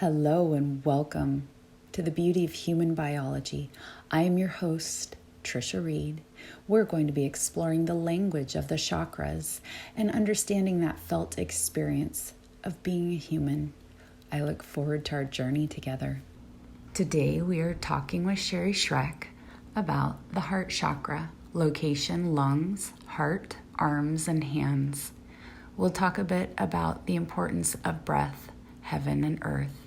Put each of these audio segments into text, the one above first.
Hello and welcome to the beauty of human biology. I am your host, Tricia Reid. We're going to be exploring the language of the chakras and understanding that felt experience of being a human. I look forward to our journey together. Today we are talking with Schreck about the heart chakra, location, lungs, heart, arms, and hands. We'll talk a bit about the importance of breath, heaven and earth,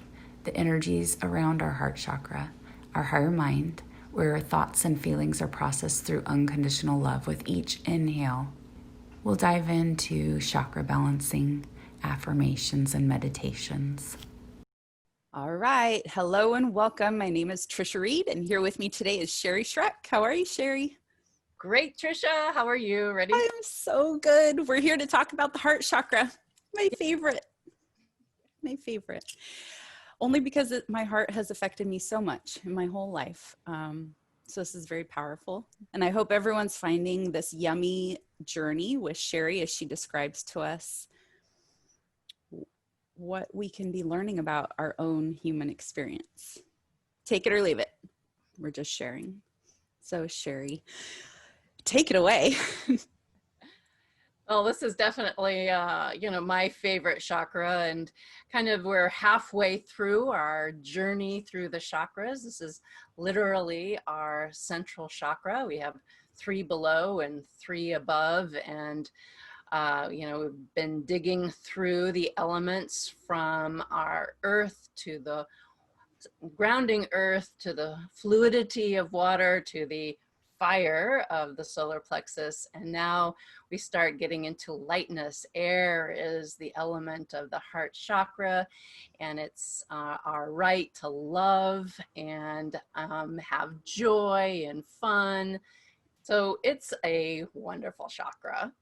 the energies around our heart chakra, our higher mind, where our thoughts and feelings are processed through unconditional love with each inhale. We'll dive into chakra balancing, affirmations, and meditations. All right. Hello and welcome. My name is Tricia Reid, and here with me today is Schreck. How are you, Sherry? Great, Tricia. How are you? Ready? I am so good. We're here to talk about the heart chakra. My favorite. My favorite. Only because my heart has affected me so much in my whole life. So this is very powerful. And I hope everyone's finding this yummy journey with Sherry as she describes to us what we can be learning about our own human experience. Take it or leave it. We're just sharing. So Sherry, take it away. Well, this is definitely, my favorite chakra, and kind of we're halfway through our journey through the chakras. This is literally our central chakra. We have 3 below and 3 above, and we've been digging through the elements from our earth to the grounding earth, to the fluidity of water, to the fire of the solar plexus, and now we start getting into lightness. Air is the element of the heart chakra, and it's our right to love and have joy and fun. So it's a wonderful chakra.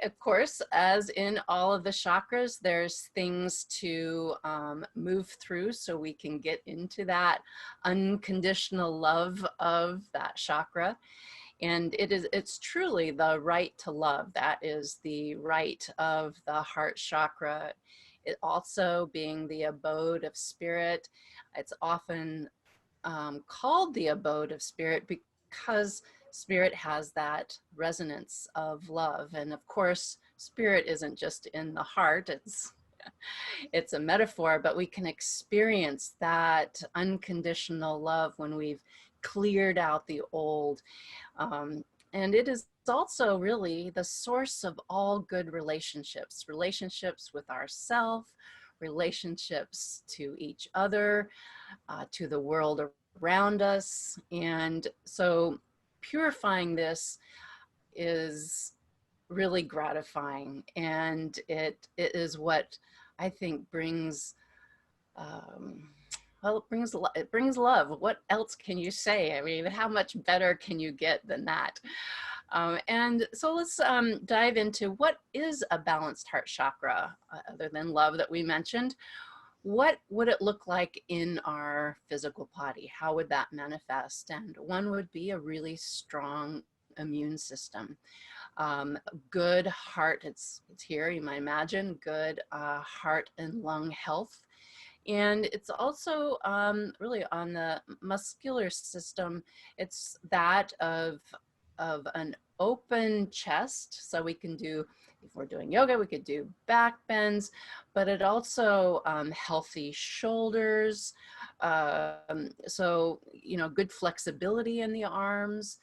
Of course, as in all of the chakras, there's things to move through so we can get into that unconditional love of that chakra. And it's truly the right to love. That is the right of the heart chakra. It also being the abode of spirit. It's often called the abode of spirit because spirit has that resonance of love. And of course, spirit isn't just in the heart, it's a metaphor, but we can experience that unconditional love when we've cleared out the old. And it is also really the source of all good relationships, relationships with ourselves, relationships to each other, to the world around us. And so purifying this is really gratifying, and it is what I think brings it brings love. What else can you say? I mean, how much better can you get than that? And so let's dive into what is a balanced heart chakra, other than love that we mentioned. What would it look like in our physical body? How would that manifest? And one would be a really strong immune system. Good heart, it's here, you might imagine, good heart and lung health. And it's also really on the muscular system. It's that of an open chest. So we can do, if we're doing yoga, we could do back bends, but it also healthy shoulders. So, good flexibility in the arms.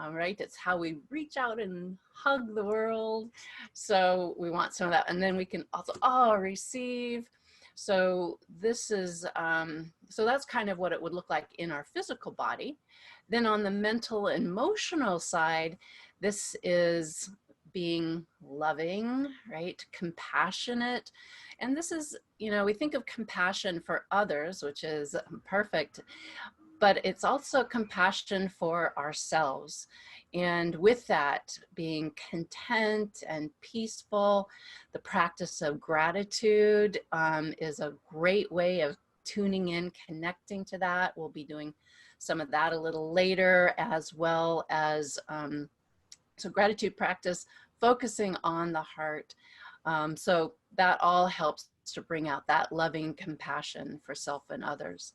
Right? It's how we reach out and hug the world. So we want some of that. And then we can also, receive. So this is, so that's kind of what it would look like in our physical body. Then on the mental, emotional side, this is being loving, right? Compassionate. And this is, we think of compassion for others, which is perfect, but it's also compassion for ourselves. And with that, being content and peaceful, the practice of gratitude is a great way of tuning in, connecting to that. We'll be doing some of that a little later, as well as, so gratitude practice, focusing on the heart. So that all helps to bring out that loving compassion for self and others.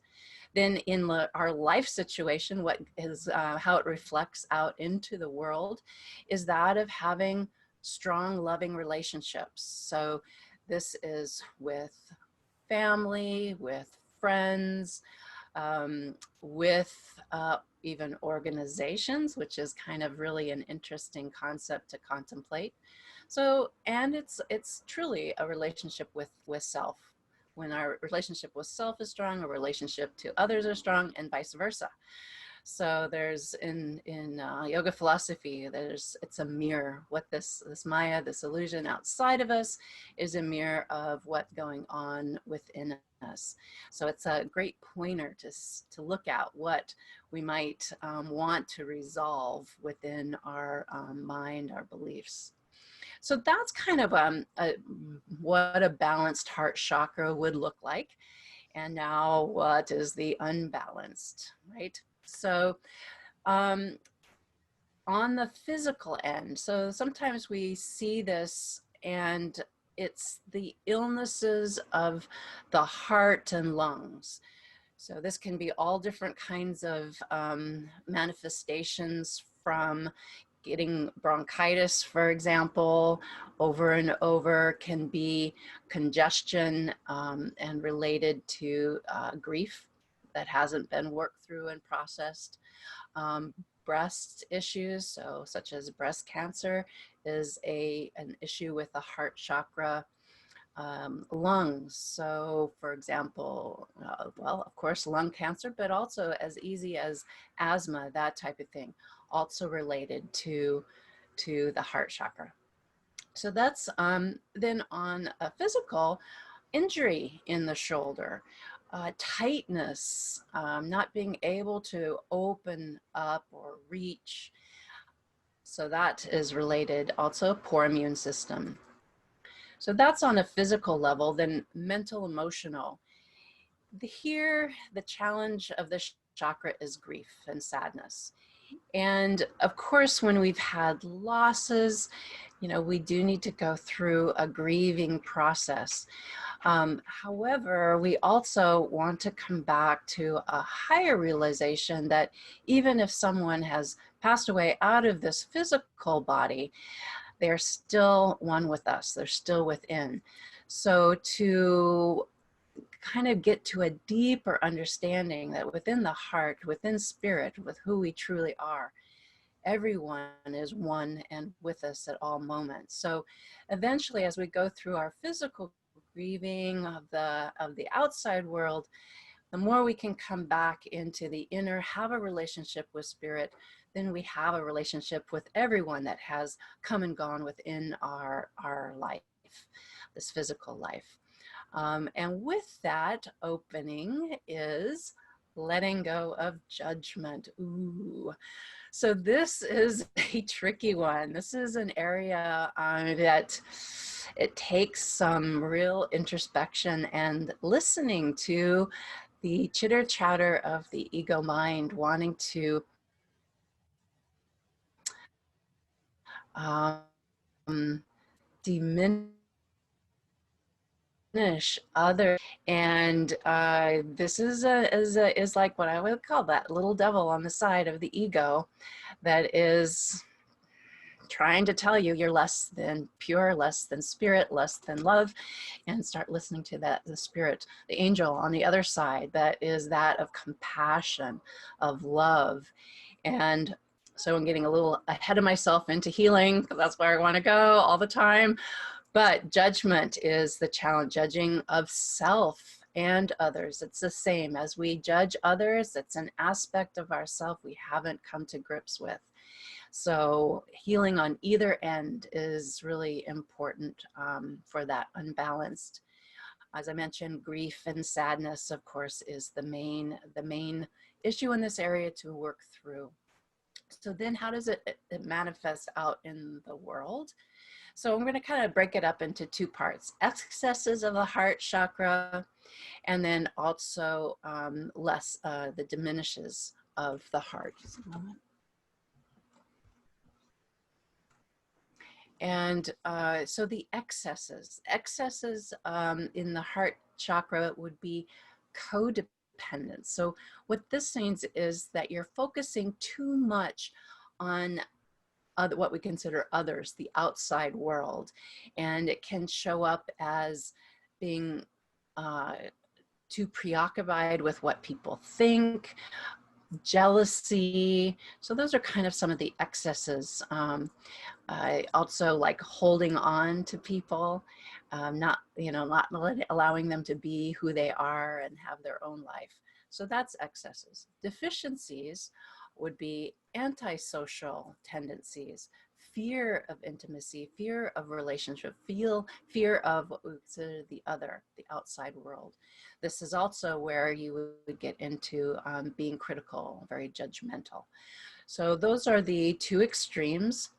Then in our life situation, what is how it reflects out into the world is that of having strong, loving relationships. So this is with family, with friends, with even organizations, which is kind of really an interesting concept to contemplate. So, and it's truly a relationship with self. When our relationship with self is strong, our relationship to others are strong, and vice versa. So there's in yoga philosophy, it's a mirror. What this Maya, this illusion outside of us, is a mirror of what's going on within us. So it's a great pointer to look at what we might want to resolve within our mind, our beliefs. So that's kind of what a balanced heart chakra would look like. And now what is the unbalanced, right? So on the physical end, so sometimes we see this and it's the illnesses of the heart and lungs. So this can be all different kinds of manifestations, from getting bronchitis, for example, over and over, can be congestion and related to grief that hasn't been worked through and processed. Breast issues, so such as breast cancer, is an issue with the heart chakra. Lungs, so for example, well, of course, lung cancer, but also as easy as asthma, that type of thing, also related to the heart chakra. So that's then on a physical injury in the shoulder, tightness, not being able to open up or reach. So that is related. Also, poor immune system. So that's on a physical level. Then mental, emotional. Here, the challenge of the chakra is grief and sadness. And of course, when we've had losses, we do need to go through a grieving process. However, we also want to come back to a higher realization that even if someone has passed away out of this physical body, they're still one with us. They're still within. So to kind of get to a deeper understanding that within the heart, within spirit, with who we truly are, everyone is one and with us at all moments. So eventually, as we go through our physical grieving of the outside world, the more we can come back into the inner, have a relationship with spirit, then we have a relationship with everyone that has come and gone within our life, this physical life. And with that opening is letting go of judgment. Ooh. So this is a tricky one. This is an area that it takes some real introspection and listening to the chitter chatter of the ego mind, wanting to diminish other, and this is like what I would call that little devil on the side of the ego that is trying to tell you you're less than pure, less than spirit, less than love, and start listening to the spirit, the angel on the other side, that is that of compassion, of love. And so I'm getting a little ahead of myself into healing, because that's where I want to go all the time. But judgment is the challenge, judging of self and others. It's the same as we judge others. It's an aspect of ourself we haven't come to grips with. So healing on either end is really important for that unbalanced. As I mentioned, grief and sadness, of course, is the main issue in this area to work through. So then how does it manifest out in the world? So I'm going to kind of break it up into two parts: excesses of the heart chakra, and then also the diminishes of the heart. Just a moment. And so the excesses in the heart chakra would be codependence. So what this means is that you're focusing too much on what we consider others, the outside world. And it can show up as being uh, too preoccupied with what people think, jealousy. So those are kind of some of the excesses. Also like holding on to people, not allowing them to be who they are and have their own life. So that's excesses. Deficiencies would be antisocial tendencies, fear of intimacy, fear of relationship, fear of what we consider the other, the outside world. This is also where you would get into being critical, very judgmental. So those are the two extremes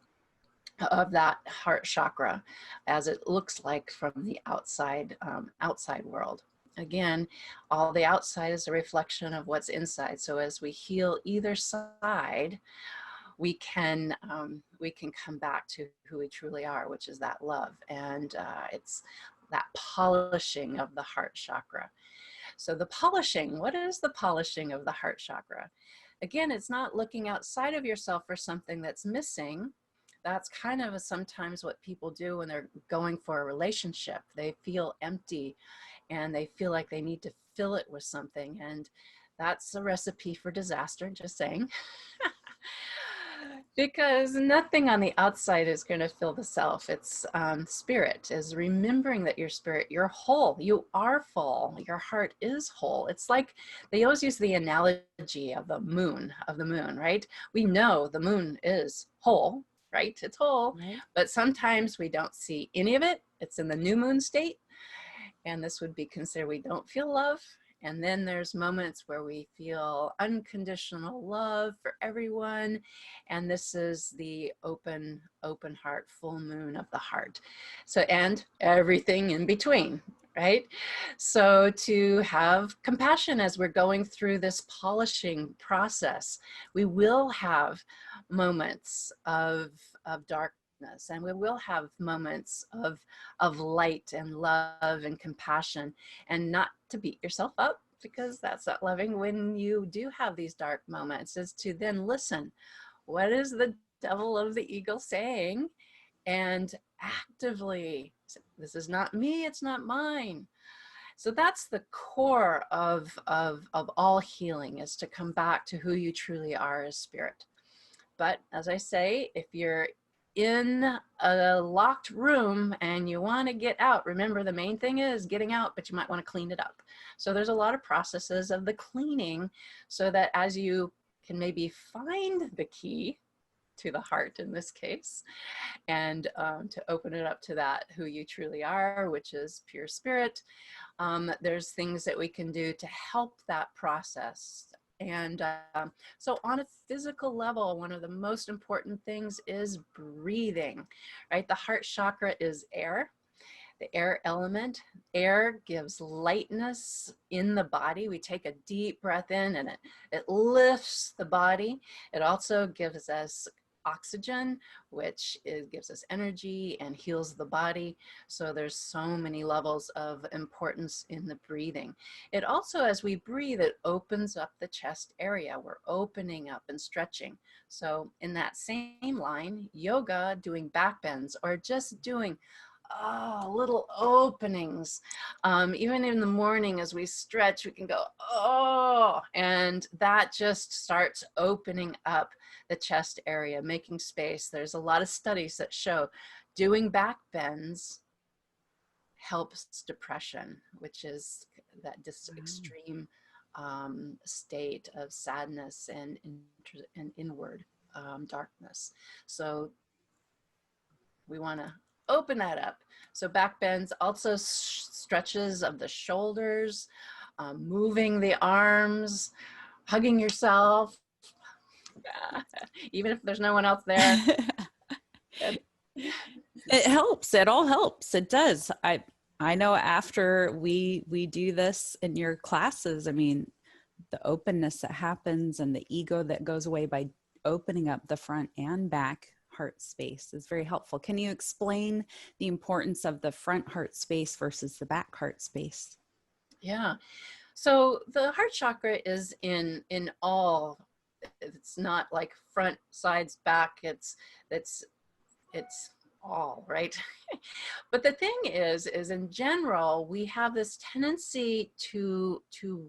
of that heart chakra as it looks like from the outside world. Again, all the outside is a reflection of what's inside. So as we heal either side, we can come back to who we truly are, which is that love. And it's that polishing of the heart chakra. So the polishing, what is the polishing of the heart chakra? Again, it's not looking outside of yourself for something that's missing. That's kind of sometimes what people do when they're going for a relationship. They feel empty and they feel like they need to fill it with something. And that's a recipe for disaster, just saying. Because nothing on the outside is going to fill the self. It's spirit is remembering that you're spirit, you're whole, you are full, your heart is whole. It's like they always use the analogy of the moon, right? We know the moon is whole, right? It's whole, right. But sometimes we don't see any of it. It's in the new moon state. And this would be considered we don't feel love. And then there's moments where we feel unconditional love for everyone. And this is the open heart, full moon of the heart. So, and everything in between, right? So to have compassion as we're going through this polishing process, we will have moments of darkness, and we will have moments of light and love and compassion, and not to beat yourself up, because that's not loving. When you do have these dark moments, is to then listen. What is the devil of the ego saying? And actively, this is not me, it's not mine. So that's the core of all healing, is to come back to who you truly are as spirit. But as I say, if you're in a locked room and you want to get out, remember the main thing is getting out, but you might want to clean it up. So there's a lot of processes of the cleaning, so that as you can maybe find the key to the heart in this case, and to open it up to that who you truly are, which is pure spirit, there's things that we can do to help that process. And so on a physical level, one of the most important things is breathing, right? The heart chakra is air, the air element. Air gives lightness in the body. We take a deep breath in and it lifts the body. It also gives us oxygen, which gives us energy and heals the body. So there's so many levels of importance in the breathing. It also, as we breathe, it opens up the chest area. We're opening up and stretching. So in that same line, yoga, doing back bends, or just doing little openings. Even in the morning as we stretch, we can go, and that just starts opening up the chest area, making space. There's a lot of studies that show doing back bends helps depression, which is that extreme state of sadness and inward darkness. So we want to open that up. So back bends, also stretches of the shoulders, moving the arms, hugging yourself, even if there's no one else there. It helps. It all helps. It does. I know after we do this in your classes, I mean, the openness that happens and the ego that goes away by opening up the front and back heart space is very helpful. Can you explain the importance of the front heart space versus the back heart space? Yeah. So the heart chakra is in all. It's not like front, sides, back. It's all, right? But the thing is in general, we have this tendency to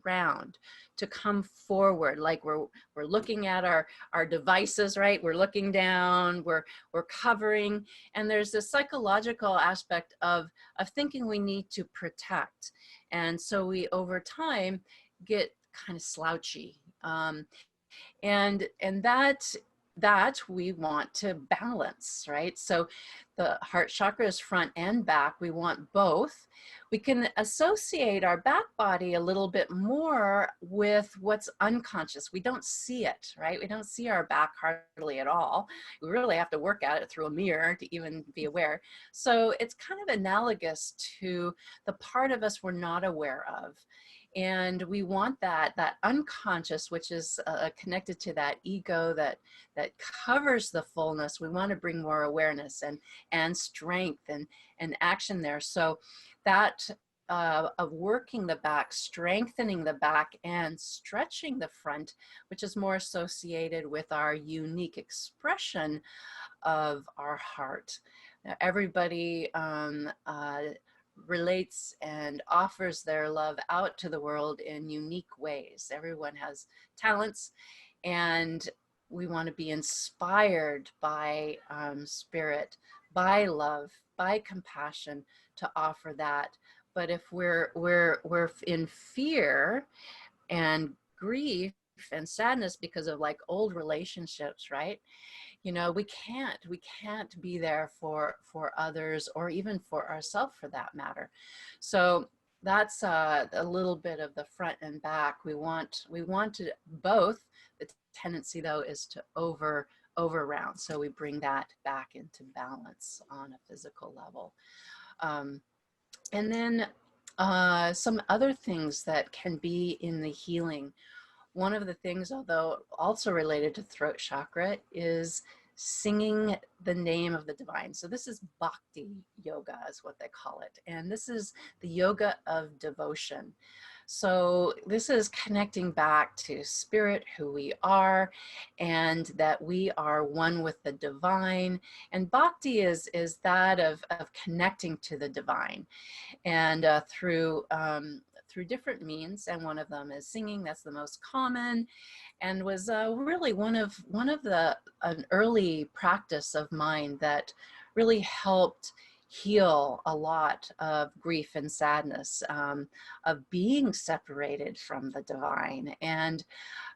round, to come forward, like we're looking at our devices, right? We're looking down, we're covering, and there's this psychological aspect of thinking we need to protect. And so we over time get kind of slouchy. And that we want to balance, right? So the heart chakra is front and back. We want both. We can associate our back body a little bit more with what's unconscious. We don't see it, right? We don't see our back hardly at all. We really have to work at it through a mirror to even be aware. So it's kind of analogous to the part of us we're not aware of. And we want that unconscious, which is connected to that ego that covers the fullness. We want to bring more awareness and strength and action there. So that of working the back, strengthening the back, and stretching the front, which is more associated with our unique expression of our heart. Now, everybody relates and offers their love out to the world in unique ways. Everyone has talents, and we want to be inspired by spirit, by love, by compassion to offer that. But if we're in fear and grief and sadness because of like old relationships, right? You know, we can't be there for others, or even for ourselves for that matter. So that's a little bit of the front and back. We want to both. The tendency though is to over round, so we bring that back into balance on a physical level. And then some other things that can be in the healing. One of the things, although also related to throat chakra, is singing the name of the divine. So this is bhakti yoga is what they call it. And this is the yoga of devotion. So this is connecting back to spirit, who we are, and that we are one with the divine. And bhakti is that of connecting to the divine, and through different means, and one of them is singing. That's the most common, and was really one of an early practice of mine that really helped heal a lot of grief and sadness, of being separated from the divine. And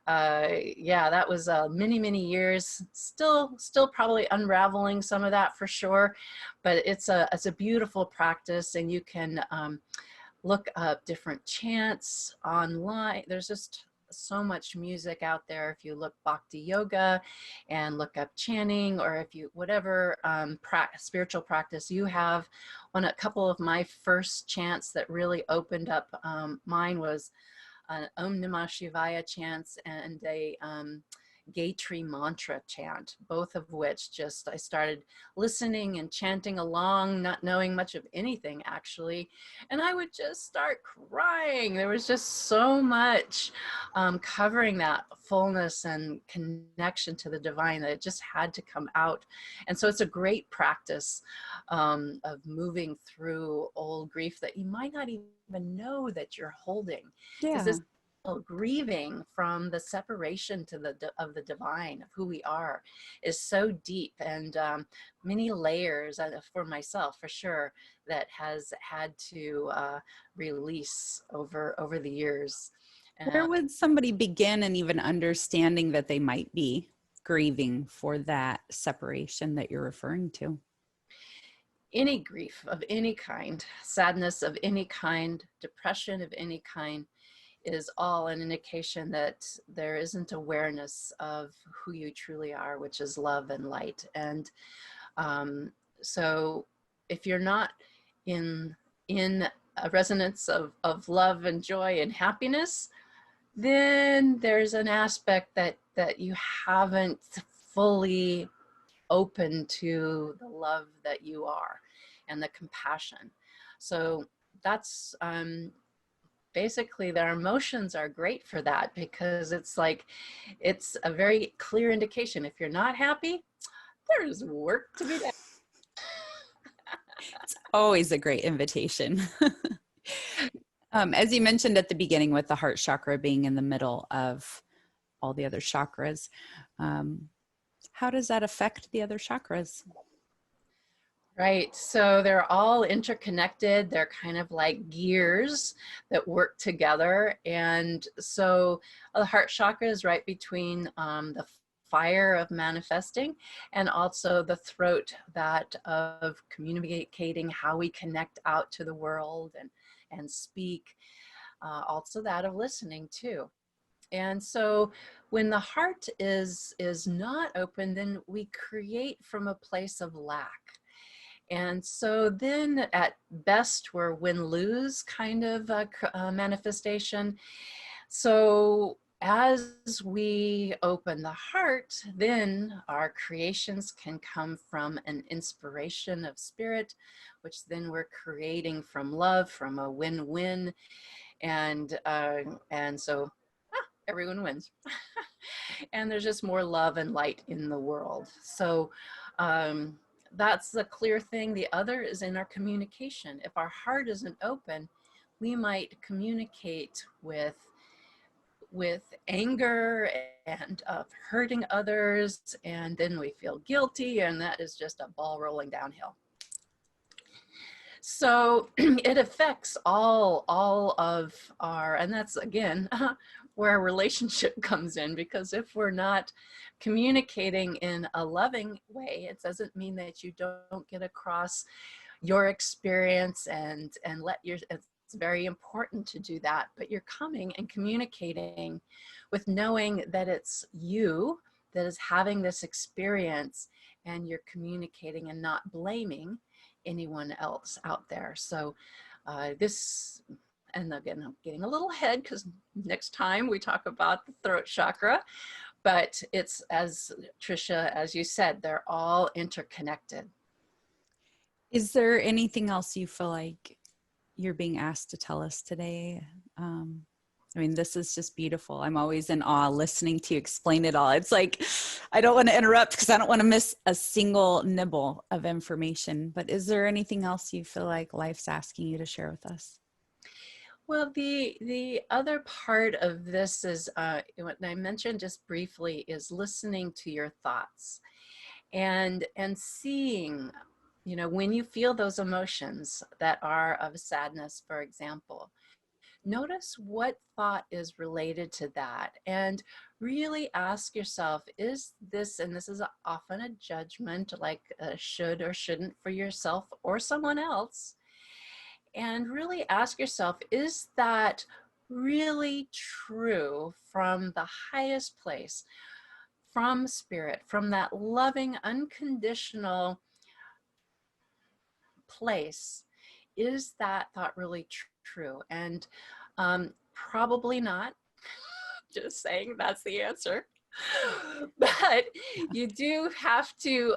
yeah, that was many years, still probably unraveling some of that for sure, but it's a beautiful practice. And you can look up different chants online. There's just so much music out there. If you look bhakti yoga and look up chanting, or if you, whatever spiritual practice you have. A couple of my first chants that really opened up mine was an Om Namah Shivaya chants and a Gayatri mantra chant, both of which just I started listening and chanting along, not knowing much of anything actually, and I would just start crying. There was just so much covering that fullness and connection to the divine that it just had to come out. And so it's a great practice of moving through old grief that you might not even know that you're holding, because Yeah. this grieving from the separation of the divine, of who we are, is so deep, and many layers for myself for sure, that has had to release over the years. Where would somebody begin in even understanding that they might be grieving for that separation that you're referring to? Any grief of any kind, sadness of any kind, depression of any kind, is all an indication that there isn't awareness of who you truly are, which is love and light. And so if you're not in a resonance of love and joy and happiness, then there's an aspect that you haven't fully open to the love that you are and the compassion. So that's basically their emotions are great for that, because it's like, it's a very clear indication. If you're not happy, there's work to be done. It's always a great invitation. As you mentioned at the beginning, with the heart chakra being in the middle of all the other chakras, how does that affect the other chakras? Right. So they're all interconnected. They're kind of like gears that work together. And so the heart chakra is right between the fire of manifesting and also the throat, that of communicating how we connect out to the world and speak. Also that of listening too. And so when the heart is not open, then we create from a place of lack. And so then at best, we're win-lose kind of manifestation. So as we open the heart, then our creations can come from an inspiration of spirit, which then we're creating from love, from a win-win. And so everyone wins. And there's just more love and light in the world. So that's the clear thing. The other is in our communication. If our heart isn't open, we might communicate with anger and hurting others, and then we feel guilty, and that is just a ball rolling downhill. So it affects all of our, and that's again where our relationship comes in, because if we're not communicating in a loving way, it doesn't mean that you don't get across your experience and let your, it's very important to do that, but you're coming and communicating with knowing that it's you that is having this experience, and you're communicating and not blaming anyone else out there. So this, and again, I'm getting a little ahead because next time we talk about the throat chakra, but it's, as Tricia, as you said, they're all interconnected. Is there anything else you feel like you're being asked to tell us today? I mean, this is just beautiful. I'm always in awe listening to you explain it all. It's like, I don't want to interrupt because I don't want to miss a single nibble of information, but is there anything else you feel like life's asking you to share with us? Well, the other part of this is what I mentioned just briefly, is listening to your thoughts and seeing, you know, when you feel those emotions that are of sadness, for example, notice what thought is related to that, and really ask yourself, is this, and this is often a judgment, like should or shouldn't for yourself or someone else, and really ask yourself, is that really true from the highest place, from spirit, from that loving, unconditional place? Is that thought really true? And probably not. Just saying, that's the answer. But you do have to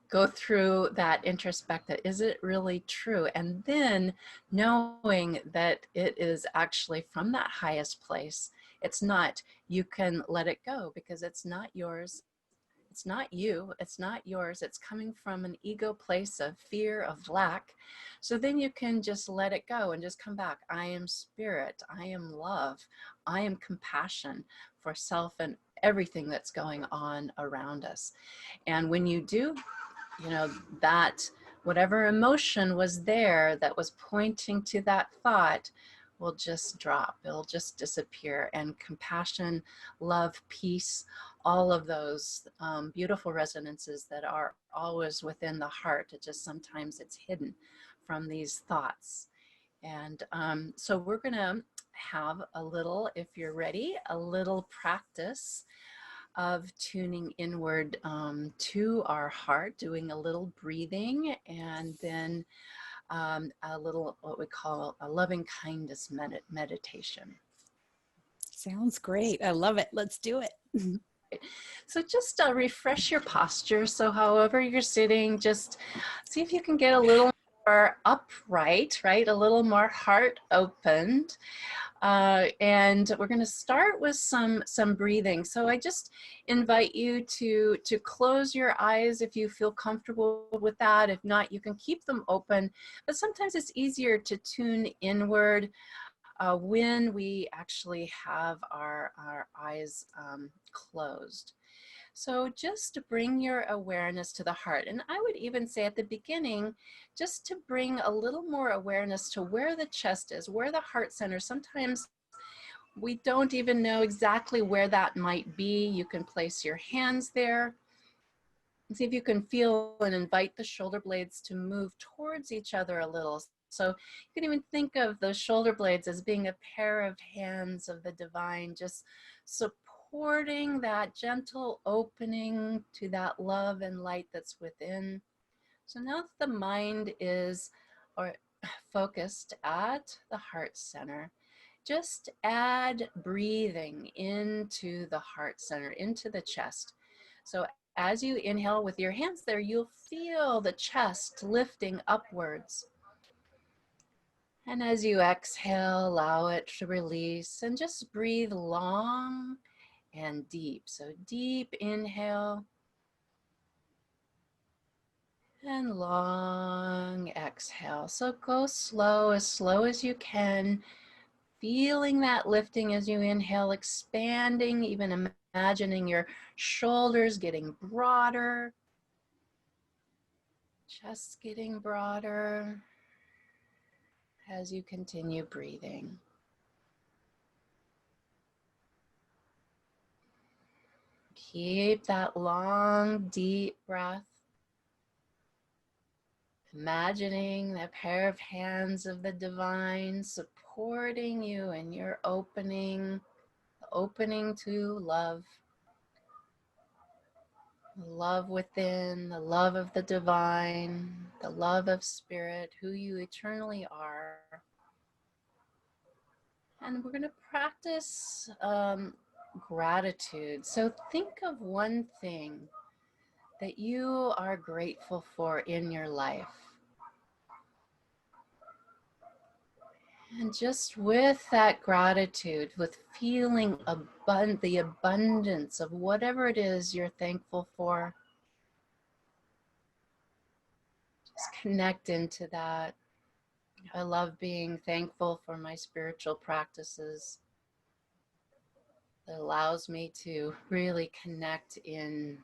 go through that introspective. Is it really true? And then knowing that it is actually from that highest place. It's not, you can let it go because it's not yours. It's not you, it's not yours. It's coming from an ego place of fear, of lack. So then you can just let it go and just come back. I am spirit, I am love, I am compassion for self and everything that's going on around us. And when you do, you know, that whatever emotion was there that was pointing to that thought will just drop, it'll just disappear. And compassion, love, peace, all of those beautiful resonances that are always within the heart, it just sometimes it's hidden from these thoughts. And so we're gonna have a little, if you're ready, a little practice of tuning inward to our heart, doing a little breathing, and then a little, what we call a loving kindness meditation. Sounds great. I love it. Let's do it. So just refresh your posture. So however you're sitting, just see if you can get a little more upright, right? A little more heart opened. And we're going to start with some breathing. So I just invite you to close your eyes if you feel comfortable with that. If not, you can keep them open. But sometimes it's easier to tune inward when we actually have our eyes closed. So just bring your awareness to the heart. And I would even say at the beginning, just to bring a little more awareness to where the chest is, where the heart center. Sometimes we don't even know exactly where that might be. You can place your hands there and see if you can feel and invite the shoulder blades to move towards each other a little. So you can even think of those shoulder blades as being a pair of hands of the divine, just supporting that gentle opening to that love and light that's within. So now that the mind is or focused at the heart center, just add breathing into the heart center, into the chest. So as you inhale with your hands there, you'll feel the chest lifting upwards. And as you exhale, allow it to release and just breathe long and deep. So deep inhale and long exhale. So go slow as you can, feeling that lifting as you inhale, expanding, even imagining your shoulders getting broader, chest getting broader as you continue breathing. Keep that long, deep breath. Imagining that pair of hands of the divine supporting you in your opening, the opening to love. The love within, the love of the divine, the love of spirit, who you eternally are. And we're going to practice gratitude. So think of one thing that you are grateful for in your life. And just with that gratitude, with feeling the abundance of whatever it is you're thankful for, just connect into that. I love being thankful for my spiritual practices. That allows me to really connect in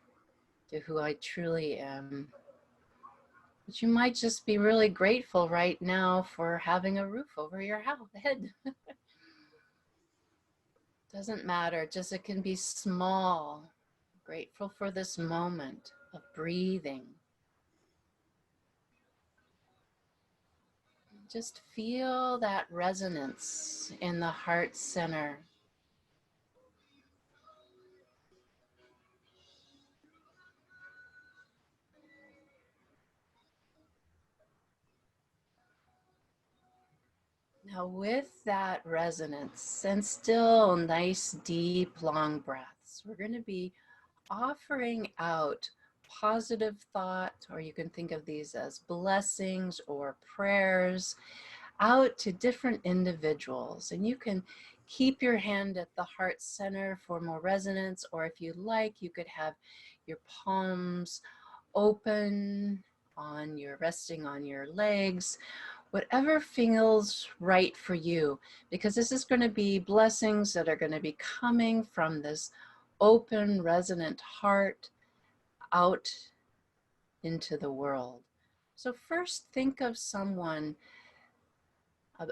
to who I truly am. But you might just be really grateful right now for having a roof over your head. Doesn't matter, just it can be small. Grateful for this moment of breathing. Just feel that resonance in the heart center. Now with that resonance and still nice, deep, long breaths, we're going to be offering out positive thought, or you can think of these as blessings or prayers, out to different individuals. And you can keep your hand at the heart center for more resonance, or if you like, you could have your palms open resting on your legs, whatever feels right for you, because this is going to be blessings that are going to be coming from this open, resonant heart out into the world. So first think of someone,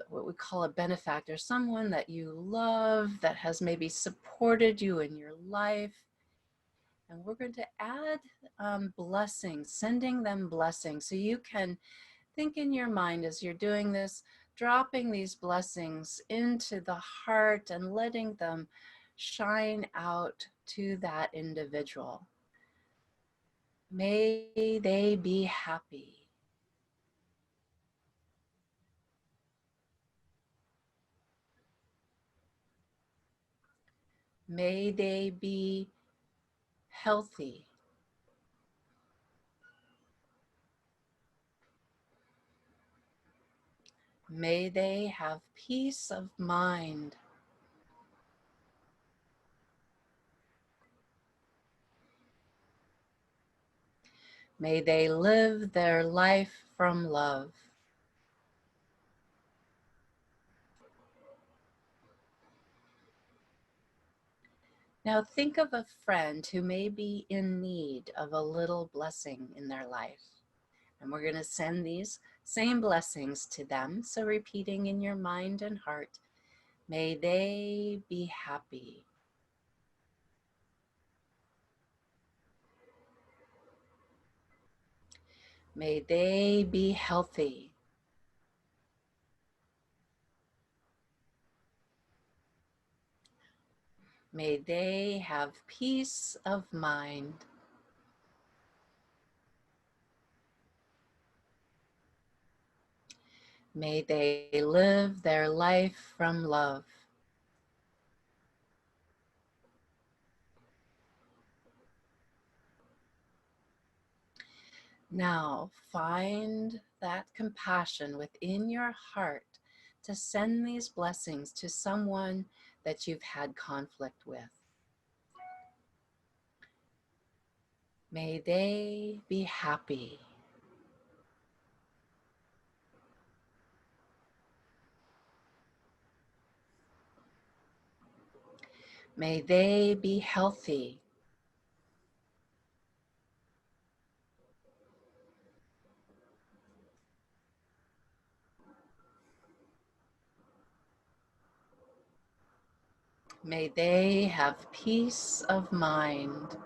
what we call a benefactor, someone that you love, that has maybe supported you in your life. And we're going to add blessings, sending them blessings. So you can think in your mind as you're doing this, dropping these blessings into the heart and letting them shine out to that individual. May they be happy. May they be healthy. May they have peace of mind. May they live their life from love. Now think of a friend who may be in need of a little blessing in their life. And we're going to send these same blessings to them. So repeating in your mind and heart, may they be happy. May they be healthy. May they have peace of mind. May they live their life from love. Now find that compassion within your heart to send these blessings to someone that you've had conflict with. May they be happy. May they be healthy. May they have peace of mind.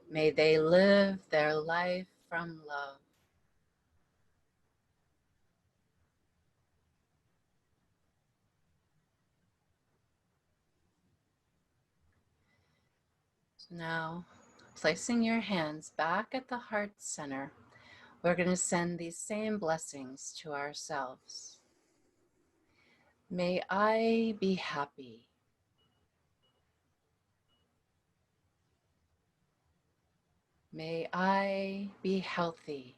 May they live their life from love. So now, placing your hands back at the heart center, we're going to send these same blessings to ourselves. May I be happy. May I be healthy.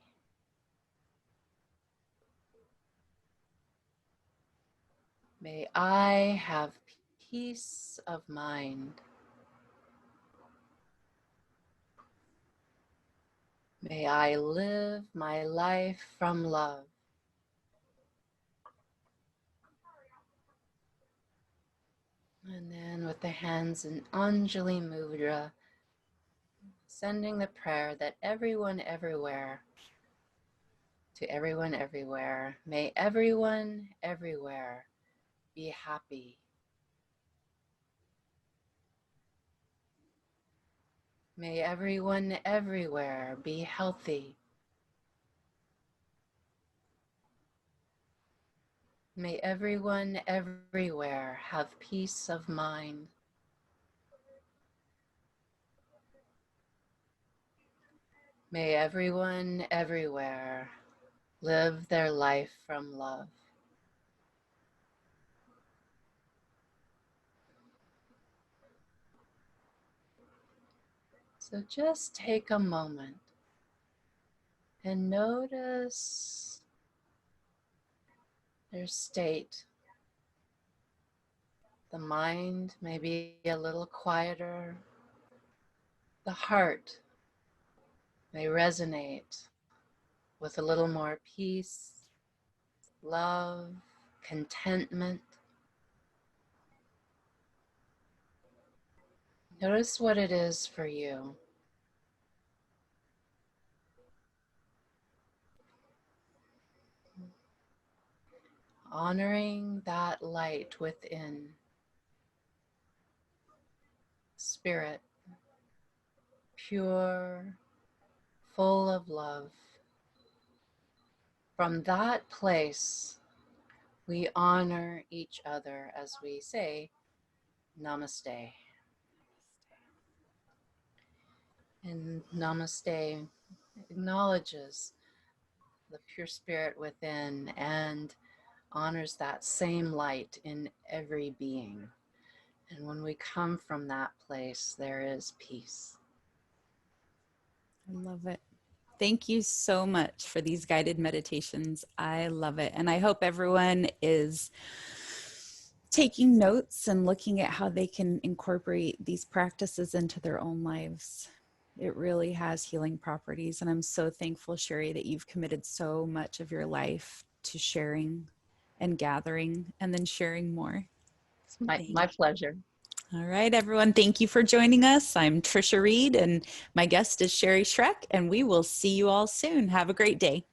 May I have peace of mind. May I live my life from love. And then with the hands in Anjali Mudra, sending the prayer that everyone everywhere, to everyone everywhere, may everyone everywhere be happy. May everyone everywhere be healthy. May everyone everywhere have peace of mind. May everyone everywhere live their life from love. So just take a moment and notice their state. The mind may be a little quieter. The heart may resonate with a little more peace, love, contentment. Notice what it is for you. Honoring that light within, spirit, pure, full of love. From that place, we honor each other as we say, Namaste. And Namaste acknowledges the pure spirit within and honors that same light in every being. And when we come from that place, there is peace. I love it. Thank you so much for these guided meditations. I love it. And I hope everyone is taking notes and looking at how they can incorporate these practices into their own lives. It really has healing properties. And I'm so thankful, Sherry, that you've committed so much of your life to sharing and gathering and then sharing more. It's my pleasure. All right, everyone. Thank you for joining us. I'm Tricia Reid, and my guest is Sherry Schreck, and we will see you all soon. Have a great day.